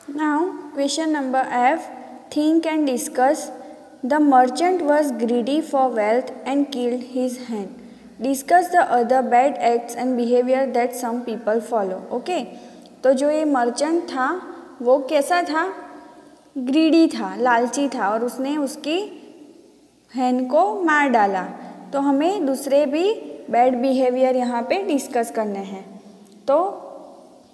Now, question number F. Think and discuss. The merchant was greedy for wealth and killed his hen. Discuss the other bad acts and behavior that some people follow. Okay? तो जो ये merchant था वो कैसा था? Greedy था, लालची था और उसने उसकी हैन को मार डाला। तो हमें दूसरे भी बैड बिहेवियर यहाँ पे डिस्कस करने हैं। तो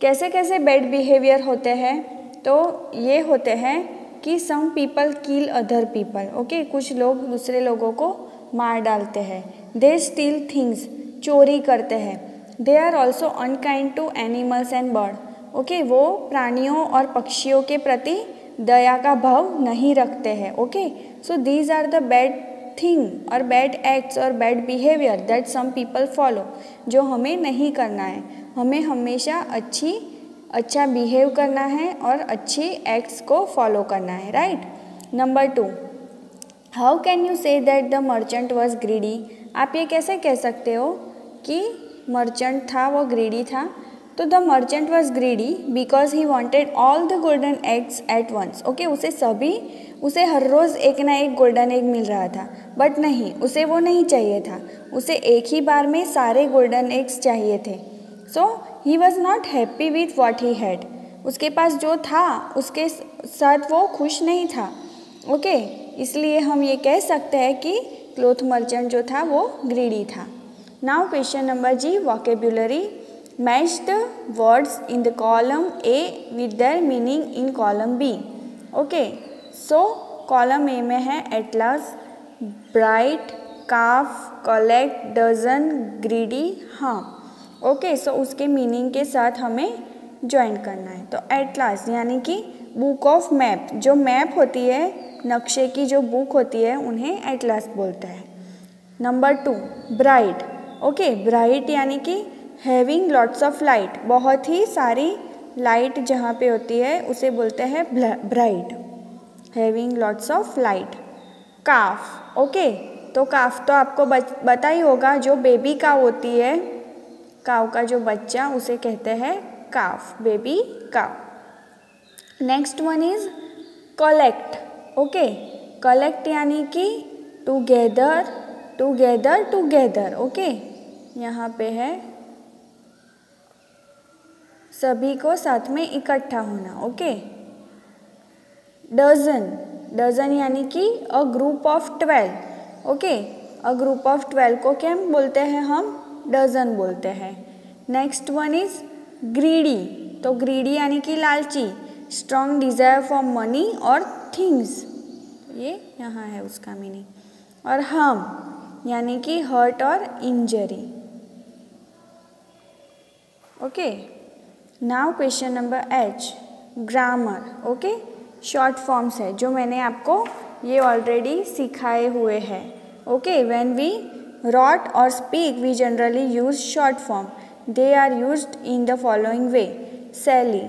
कैसे कैसे बैड बिहेवियर होते हैं? तो ये होते हैं कि some people kill other people. Okay, कुछ लोग दूसरे लोगों को मार डालते हैं। दे स्टील थिंग्स, चोरी करते हैं। They are also unkind to animals and bird. Okay, वो प्राणियों और पक्षियों के प्रति दया का भाव नहीं रखते हैं। Okay, so these are the bad thing और बैड एक्ट्स और bad behaviour that some people follow, जो हमें नहीं करना है। हमें हमेशा अच्छा बिहेव करना है और अच्छी एक्ट्स को फॉलो करना है, right. Number 2, how can you say that the merchant was greedy? आप ये कैसे कह सकते हो कि मर्चेंट था वो ग्रीडी था? तो the merchant was greedy because he wanted all the golden eggs at once. Okay, उसे हर रोज़ एक ना एक गोल्डन एग मिल रहा था, बट नहीं, उसे वो नहीं चाहिए था। उसे एक ही बार में सारे गोल्डन एग्स चाहिए थे। So he was not happy with what he had. उसके पास जो था उसके साथ वो खुश नहीं था। ओके, इसलिए हम ये कह सकते हैं कि क्लोथ मर्चेंट जो था वो ग्रीडी था। Now question number G, vocabulary. Match the words in the column A with their meaning in column B. Okay, so column A में है atlas, bright, calf, collect, dozen, greedy, हाँ। Okay, so उसके meaning के साथ हमें join करना है। तो एटलास यानी कि बुक ऑफ मैप, जो मैप होती है, नक्शे की जो बुक होती है, उन्हें एटलास बोलते हैं। Number 2, bright. ओके, ब्राइट यानी कि हैविंग लॉट्स ऑफ लाइट, बहुत ही सारी लाइट जहाँ पे होती है उसे बोलते हैं bright, having lots of light. Calf. Okay, तो काफ तो आपको पता ही होगा, जो बेबी काव होती है, काव का जो बच्चा, उसे कहते हैं काफ, बेबी काव। Next one is collect. Okay, collect यानी कि टुगेदर, टुगेदर, टुगेदर। ओके, यहाँ पे है सभी को साथ में इकट्ठा होना। ओके, डजन, डजन यानी कि a group of 12। Okay, a group of 12 को क्या बोलते हैं हम? डजन बोलते हैं। Next one is greedy. तो ग्रीडी यानी कि लालची, स्ट्रॉन्ग डिजायर फॉर मनी और थिंग्स, ये यहाँ है उसका मीनिंग। और हार्म यानी कि हर्ट और injury. Okay, now question number H, grammar. Okay, short forms है जो मैंने आपको ये ऑलरेडी सिखाए हुए हैं। Okay, when we write or speak we generally use short form. They are used in the following way. Sally,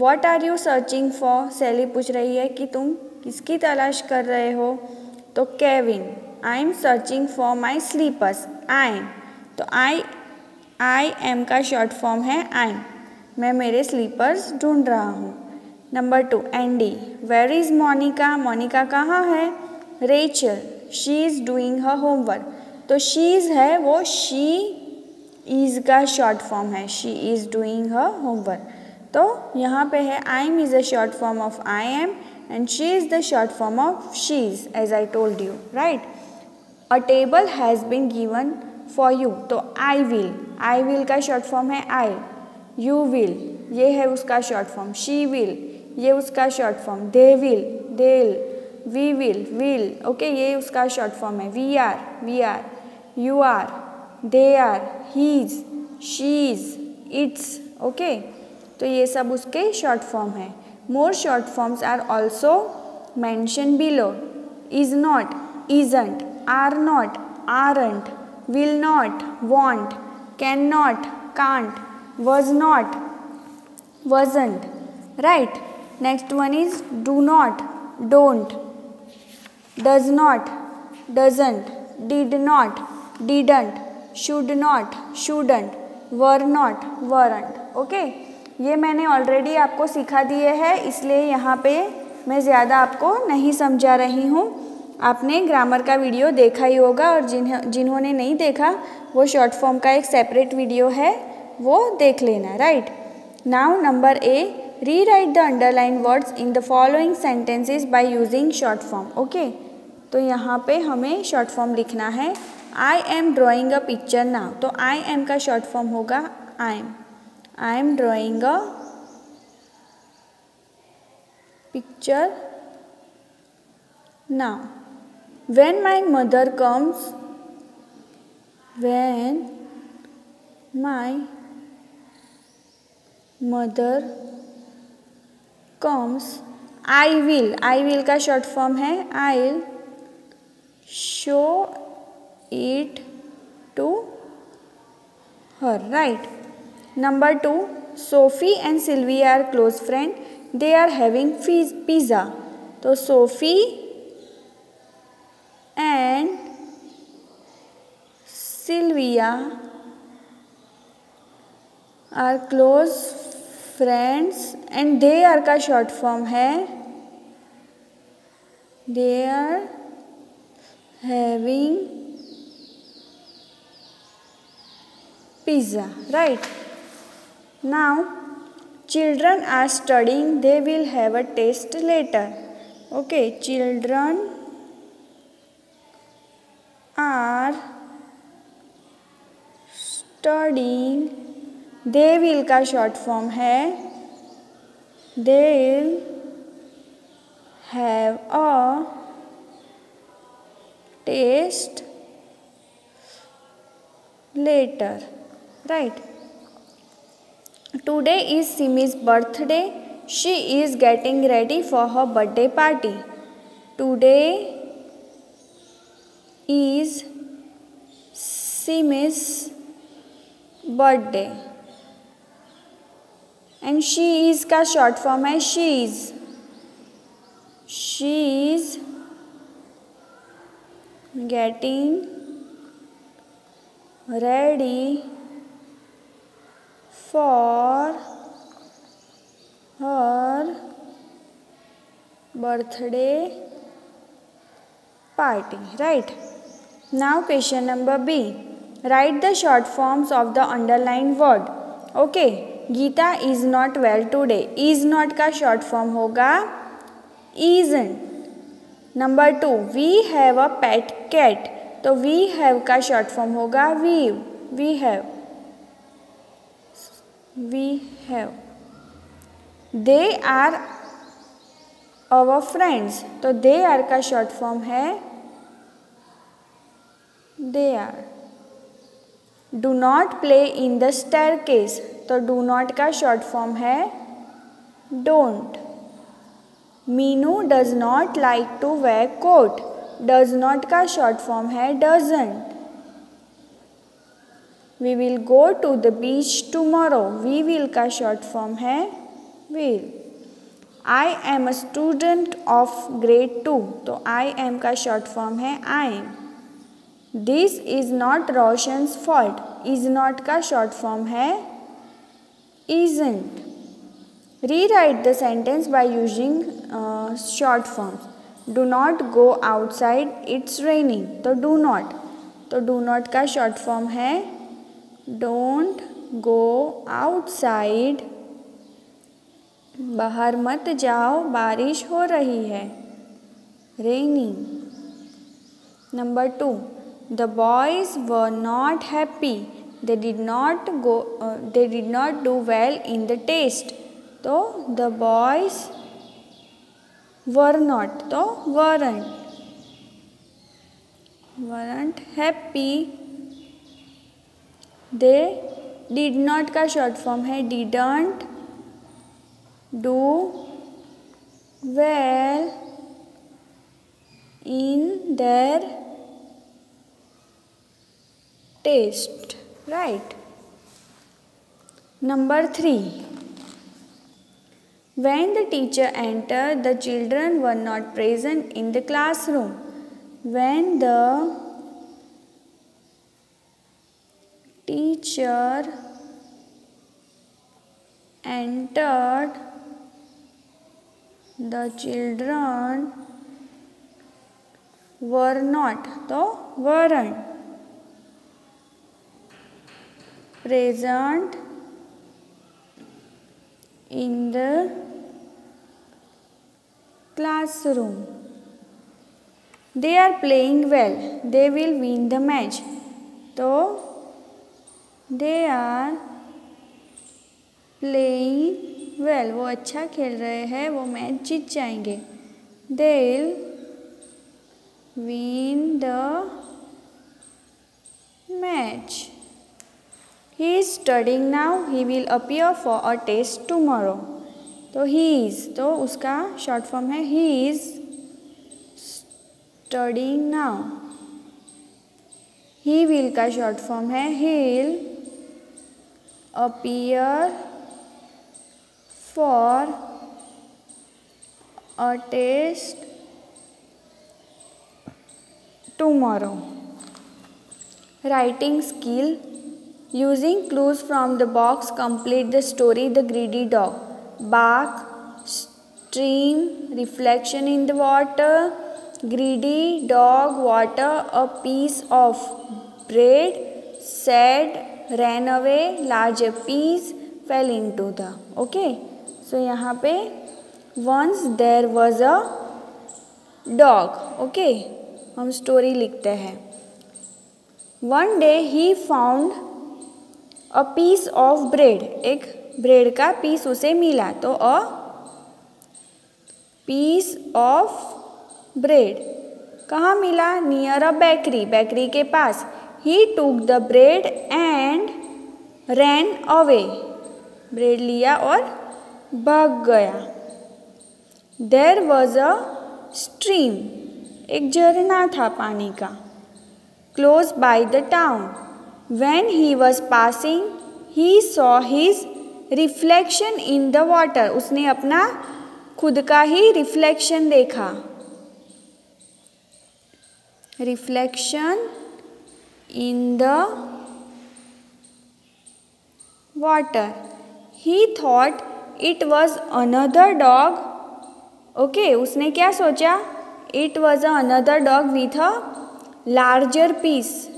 what are you searching for? Sally पूछ रही है कि तुम किसकी तलाश कर रहे हो? तो Kevin, I am searching for my slippers. I am, तो I am का शॉर्ट फॉर्म है I am, मैं मेरे स्लीपर्स ढूंढ रहा हूँ। Number 2, Andy, where is Monica? मोनिका कहाँ है? Rachel, she is doing her homework. तो शीज़ है वो शी इज़ का शॉर्ट फॉर्म है, she is doing her homework. तो यहाँ पे है I am is a short form of I am and she is the short form of she's, as I told you, right. A table has been given for you, तो I will का short form है I. You will, ये है उसका short form. She will, ये उसका short form. They will, we will. Okay, ये उसका शॉर्ट फॉर्म है। We are, you are, they are, he's, she's, it's. Okay, तो ये सब उसके शॉर्ट फॉर्म है। More short forms are also mention below. Is not, isn't, are not, aren't, will not, won't, can not, can't, was not, wasn't, right. Next one is do not, don't, does not, doesn't, did not, didn't, should not, shouldn't, were not, weren't. Okay, ये मैंने already आपको सिखा दिए हैं, इसलिए यहाँ पे मैं ज़्यादा आपको नहीं समझा रही हूँ। आपने ग्रामर का वीडियो देखा ही होगा, और जिन्होंने नहीं देखा वो शॉर्ट फॉर्म का एक सेपरेट वीडियो है, वो देख लेना। Right, now number A, rewrite the underline words in the following sentences by using short form. Okay, तो यहाँ पे हमें शॉर्ट फॉर्म लिखना है। I M drawing a picture now, तो आई एम का शॉर्ट फॉर्म होगा I am drawing a picture now. When my mother comes, when my mother comes, I will का शॉर्ट फॉर्म है I'll show it to her. Right. Number 2, Sophie and Sylvie are close friend. They are having pizza. तो Sophie and Sylvia are close friends, and they are का short form है they are having pizza. Right. Now children are studying, they will have a test later. Okay, children are studying, they will का short form है they'll have a test later. Right. Today is Simi's birthday. She is getting ready for her birthday party. Today is Simi's birthday, and she is का short form है she is getting ready for her birthday party. Right. Now question number B, write the short forms of the underlined word. Okay, Geeta is not well today. Is not का short form होगा isn't. Number 2, we have a pet cat. तो we have का short form होगा we have. They are our friends. तो they are का short form है they are. Do not play in the staircase. तो do not का short form है don't. Meenu does not like to wear coat. Does not का short form है doesn't. We will go to the beach tomorrow. We will का short form है will. I am a student of grade 2. तो I am का short form है I am. This is not Roshan's fault. Is not का short form है isn't. Rewrite the sentence by using short forms. Do not go outside. It's raining. तो do not. तो do not का short form है don't go outside. बाहर मत जाओ, बारिश हो रही है raining. Number 2, the boys were not happy. They did not do well in the test. तो the boys were not, तो weren't happy. They did not का शॉर्ट फॉर्म है didn't do well in their test. Right. Number 3, when the teacher entered, the children were not present in the classroom. When the teacher entered, the children were not, तो weren't, present in the classroom. They are playing well. They will win the match. तो they are playing well. वो अच्छा खेल रहे हैं, वो match जीत जाएंगे. They'll win the match. He is studying now. He will appear for a test tomorrow. तो he is, तो उसका शॉर्ट फॉर्म है he is studying now. He will का शॉर्ट फॉर्म है he'll appear for a test tomorrow. Writing skill. Using clues from the box, complete the story The Greedy Dog. Bark, stream, reflection in the water, greedy dog, water, a piece of bread, said, ran away, larger piece, fell into the. Okay, so यहाँ पे once there was a dog. Okay, हम story लिखते हैं. One day he found a piece of bread. एक bread का piece उसे मिला. तो अ पीस ऑफ ब्रेड कहाँ मिला? Near a bakery. बेकरी के पास. He took the bread and ran away. Bread लिया और भाग गया. There was a stream. एक झरना था पानी का. Close by the town. When he was passing he saw his reflection in the water. उसने अपना खुद का ही रिफ्लेक्शन देखा. Reflection in the water. He thought it was another dog. Okay, उसने क्या सोचा? It was another dog with a larger piece.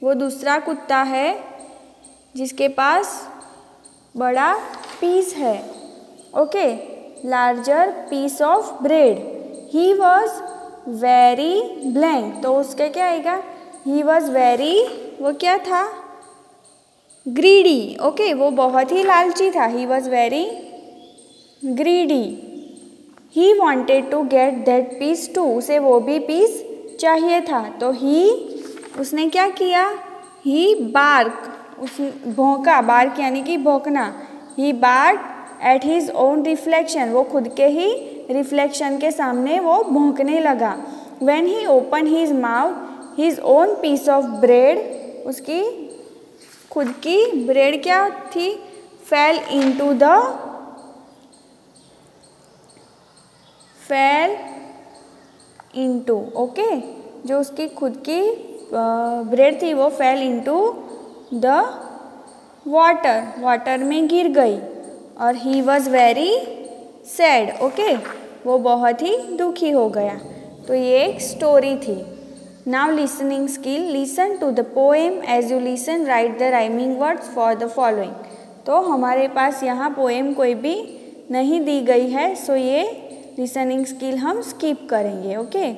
वो दूसरा कुत्ता है जिसके पास बड़ा पीस है. Okay, larger piece of bread. He was very blank. तो उसके क्या आएगा? ही वॉज वेरी, वो क्या था? ग्रीडी. ओके, वो बहुत ही लालची था. He was very greedy. He wanted to get that piece too. उसे वो भी पीस चाहिए था. तो उसने क्या किया? He bark. उस भौंका. बार्क यानी कि भौंकना. He bark at his own reflection. वो खुद के ही रिफ्लेक्शन के सामने वो भौंकने लगा. When he open his mouth his own piece of bread. उसकी खुद की ब्रेड क्या थी? Fail into. ओके, जो उसकी खुद की ब्रेड थी वो fail into the water. Water में गिर गई. और ही वॉज वेरी सैड. ओके, वो बहुत ही दुखी हो गया. तो ये एक स्टोरी थी. Now listening skill. Listen to the poem. As you listen write the rhyming words for the following. तो हमारे पास यहाँ पोएम कोई भी नहीं दी गई है, सो ये लिसनिंग स्किल हम स्किप करेंगे. Okay,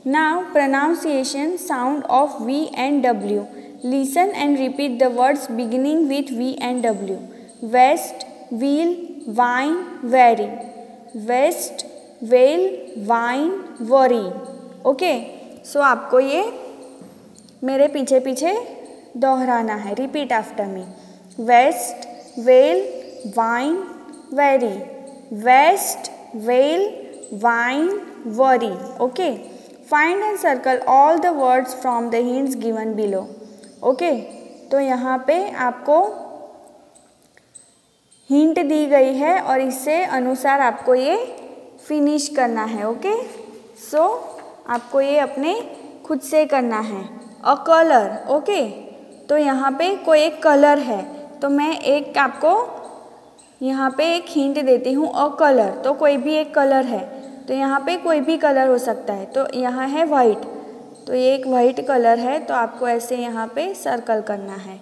now pronunciation sound of V and W. Listen and repeat the words beginning with V and W. West, wheel, wine, vary. West, whale, wine, worry. Okay, so आपको ये मेरे पीछे पीछे दोहराना है. Repeat after me. West, whale, wine, vary. West, whale, wine, worry. Okay. Find and circle all the words from the hints given below. Okay, तो यहाँ पे आपको हिंट दी गई है और इससे अनुसार आपको ये फिनिश करना है. ओके, सो आपको ये अपने खुद से करना है. अ कलर. ओके, तो यहाँ पे कोई एक कलर है, तो मैं एक आपको यहाँ पे एक हिंट देती हूँ, अ कलर, तो कोई भी एक कलर है, तो यहाँ पे कोई भी कलर हो सकता है, तो यहाँ है वाइट, तो ये एक वाइट कलर है, तो आपको ऐसे यहाँ पे सर्कल करना है।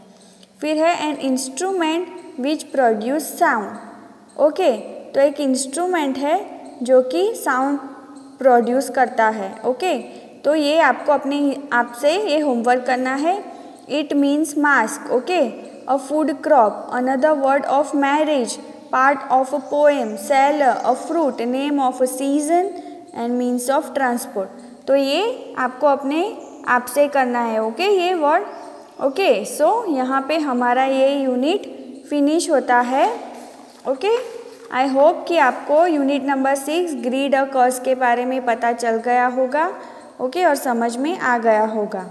फिर है an instrument which produce sound. Okay, तो एक इंस्ट्रूमेंट है जो कि साउंड प्रोड्यूस करता है। ओके, तो ये आपको आपसे ये होमवर्क करना है। It means mask. Okay, a food crop, another word of marriage, part of a poem, seller, a fruit, name of a season and means of transport. तो ये आपको आपसे करना है। ओके, ये वर्ड। ओके, सो यहाँ पे हमारा ये यूनिट फिनिश होता है। ओके, आई होप कि आपको यूनिट नंबर 6 ग्रीड और कर्स के बारे में पता चल गया होगा। ओके, और समझ में आ गया होगा।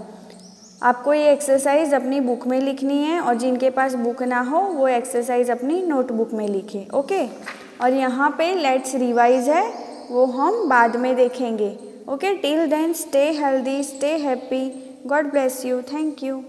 आपको ये एक्सरसाइज अपनी बुक में लिखनी है, और जिनके पास बुक ना हो वो एक्सरसाइज अपनी नोटबुक में लिखें। ओके, और यहाँ पे लेट्स रिवाइज है, वो हम बाद में देखेंगे। Okay, till then stay healthy, stay happy, God bless you, thank you.